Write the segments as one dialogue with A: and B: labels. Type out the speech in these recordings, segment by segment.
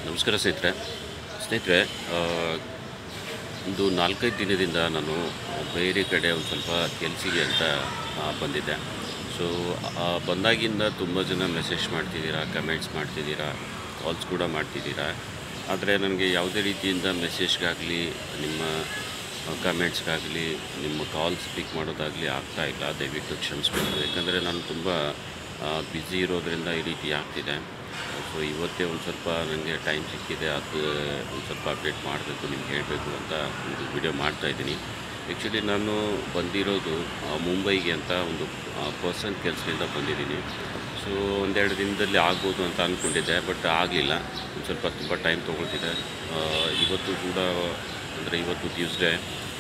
A: ನಮಸ್ಕಾರ ಸ್ನೇಹಿತರೆ ಆ, ಒಂದು 4-5 ದಿನದಿಂದ ನಾನು ಬೇರೆ ಕಡೆ ಒಂದು ಸ್ವಲ್ಪ ಕೆಲಸಕ್ಕೆ ಅಂತ ಬಂದಿದ್ದೆ. ಸೊ ಬಂದಾಗಿಂದ ತುಂಬ ಜನ ಮೆಸೇಜ್ ಮಾಡ್ತಿದ್ದೀರಾ, ಕಮೆಂಟ್ಸ್ ಮಾಡ್ತಿದ್ದೀರಾ, ಕಾಲ್ಸ್ ಕೂಡ ಮಾಡ್ತಿದ್ದೀರಾ. ಆದರೆ ನನಗೆ ಯಾವುದೇ ರೀತಿಯಿಂದ ಮೆಸೇಜ್ಗಾಗಲಿ ನಿಮ್ಮ ಕಮೆಂಟ್ಸ್ಗಾಗಲಿ ನಿಮ್ಮ ಕಾಲ್ಸ್ ಪಿಕ್ ಮಾಡೋದಾಗಲಿ ಆಗ್ತಾಯಿಲ್ಲ. ದಯವಿಟ್ಟು ಕ್ಷಮಿಸ್ಬೇಕು. ಯಾಕಂದರೆ ನಾನು ತುಂಬ ಬ್ಯುಸಿ ಇರೋದರಿಂದ ಈ ರೀತಿ ಆಗ್ತಿದೆ. ಸೊ ಇವತ್ತೇ ಒಂದು ಸ್ವಲ್ಪ ನನಗೆ ಟೈಮ್ ಸಿಕ್ಕಿದೆ, ಅದು ಒಂದು ಸ್ವಲ್ಪ ಅಪ್ಡೇಟ್ ಮಾಡಬೇಕು, ನಿಮ್ಗೆ ಹೇಳಬೇಕು ಅಂತ ಒಂದು ವಿಡಿಯೋ ಮಾಡ್ತಾಯಿದ್ದೀನಿ. ಆ್ಯಕ್ಚುಲಿ ನಾನು ಬಂದಿರೋದು ಮುಂಬೈಗೆ ಅಂತ ಒಂದು ಪರ್ಸನ್ ಕೆಲಸದಿಂದ ಬಂದಿದ್ದೀನಿ. ಸೊ ಒಂದೆರಡು ದಿನದಲ್ಲಿ ಆಗ್ಬೋದು ಅಂತ ಅಂದ್ಕೊಂಡಿದ್ದೆ, ಬಟ್ ಆಗಲಿಲ್ಲ. ಒಂದು ಸ್ವಲ್ಪ ತುಂಬ ಟೈಮ್ ತೊಗೊಳ್ತಿದೆ. ಇವತ್ತು ಕೂಡ ಅಂದರೆ ಇವತ್ತು ಟ್ಯೂಸ್ಡೇ,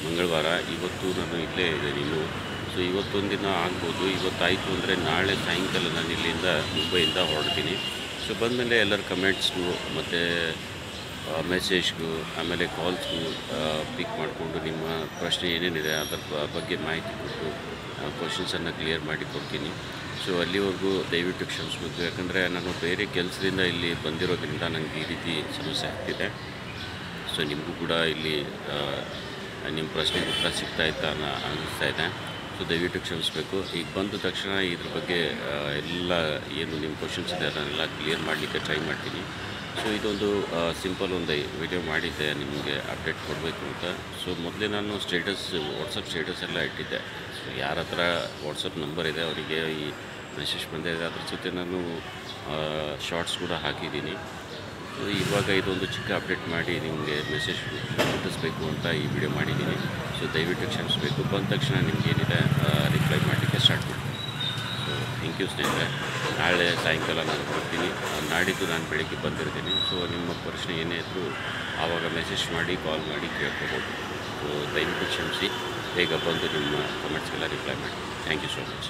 A: ಮಂಗಳವಾರ. ಇವತ್ತು ನಾನು ಇಲ್ಲೇ ಇದ್ದೇನೆ ಇನ್ನೂ. ಸೊ ಇವತ್ತೊಂದು ದಿನ ಆಗ್ಬೋದು. ಇವತ್ತಾಯಿತು ಅಂದರೆ ನಾಳೆ ಸಾಯಂಕಾಲ ನಾನು ಇಲ್ಲಿಂದ ಮುಂಬೈಯಿಂದ ಹೊರಡ್ತೀನಿ. ಸೊ ಬಂದಮೇಲೆ ಎಲ್ಲರ ಕಮೆಂಟ್ಸ್ಗೂ ಮತ್ತು ಮೆಸೇಜ್ಗೂ ಆಮೇಲೆ ಕಾಲ್ಸ್ಗೂ ಪಿಕ್ ಮಾಡಿಕೊಂಡು ನಿಮ್ಮ ಪ್ರಶ್ನೆ ಏನೇನಿದೆ ಅದರ ಬಗ್ಗೆ ಮಾಹಿತಿ ಕೊಟ್ಟು ಕ್ವಶನ್ಸನ್ನು ಕ್ಲಿಯರ್ ಮಾಡಿ ಕೊಡ್ತೀನಿ. ಸೊ ಅಲ್ಲಿವರೆಗೂ ದಯವಿಟ್ಟು ಕ್ಷಮಿಸ್ಬೇಕು. ಯಾಕಂದರೆ ನಾನು ಬೇರೆ ಕೆಲಸದಿಂದ ಇಲ್ಲಿ ಬಂದಿರೋದ್ರಿಂದ ನನಗೆ ಈ ರೀತಿ ಸಮಸ್ಯೆ ಆಗ್ತಿದೆ. ಸೊ ನಿಮಗೂ ಕೂಡ ಇಲ್ಲಿ ನಿಮ್ಮ ಪ್ರಶ್ನೆಗೆ ಉತ್ತರ ಸಿಗ್ತಾಯಿತ್ತು ಅನ್ನಿಸ್ತಾ ಇದೆ. ಸೊ ದಯವಿಟ್ಟು ಕ್ಷಮಿಸಬೇಕು. ಈಗ ಬಂದ ತಕ್ಷಣ ಇದ್ರ ಬಗ್ಗೆ ಎಲ್ಲ ಏನು ನಿಮ್ಮ ಕ್ವಶನ್ಸ್ ಇದೆ ಅದನ್ನೆಲ್ಲ ಕ್ಲಿಯರ್ ಮಾಡಲಿಕ್ಕೆ ಟ್ರೈ ಮಾಡ್ತೀನಿ. ಸೊ ಇದೊಂದು ಸಿಂಪಲ್ ಒಂದು ವಿಡಿಯೋ ಮಾಡಿದ್ದೆ ನಿಮಗೆ ಅಪ್ಡೇಟ್ ಕೊಡಬೇಕು ಅಂತ. ಸೊ ಮೊದಲೇ ನಾನು ವಾಟ್ಸಪ್ ಸ್ಟೇಟಸ್ ಎಲ್ಲ ಇಟ್ಟಿದ್ದೆ. ಸೊ ಯಾರ ಹತ್ರ ವಾಟ್ಸಪ್ ನಂಬರ್ ಇದೆ ಅವರಿಗೆ ಈ ಮೆಸೇಜ್ ಬಂದಿದೆ. ಅದ್ರ ಜೊತೆ ನಾನು ಶಾರ್ಟ್ಸ್ ಕೂಡ ಹಾಕಿದ್ದೀನಿ. ಸೊ ಇವಾಗ ಇದೊಂದು ಚಿಕ್ಕ ಅಪ್ಡೇಟ್ ಮಾಡಿ ನಿಮಗೆ ಮೆಸೇಜ್ ಮುಟ್ಟಿಸ್ಬೇಕು ಅಂತ ಈ ವಿಡಿಯೋ ಮಾಡಿದ್ದೀನಿ. ಸೊ ದಯವಿಟ್ಟು ಕ್ಷಮಿಸಬೇಕು. ಬಂದ ತಕ್ಷಣ ನಿಮಗೇನಿದೆ ರಿಪ್ಲೈ ಮಾಡಲಿಕ್ಕೆ ಸ್ಟಾರ್ಟ್ ಮಾಡ್ತೀನಿ. ಸೊ ಥ್ಯಾಂಕ್ ಯು ಸ್ನೇಹಿತರೆ. ನಾಳೆ ಸಾಯಂಕಾಲ ನಾನು ಬರ್ತೀನಿ. ನಾಡಿದ್ದು ನಾನು ಬೆಳಗ್ಗೆ ಬಂದಿರ್ತೀನಿ. ಸೊ ನಿಮ್ಮ ಪ್ರಶ್ನೆ ಏನೇ ಇದ್ದರೂ ಆವಾಗ ಮೆಸೇಜ್ ಮಾಡಿ, ಕಾಲ್ ಮಾಡಿ ಕೇಳ್ಕೊಬೋದು. ಸೊ ದಯವಿಟ್ಟು ಕ್ಷಮಿಸಿ. ಬೇಗ ಬಂದು ನಿಮ್ಮ ಕಮೆಂಟ್ಸ್ಗೆಲ್ಲ ರಿಪ್ಲೈ ಮಾಡಿ. Thank you so much.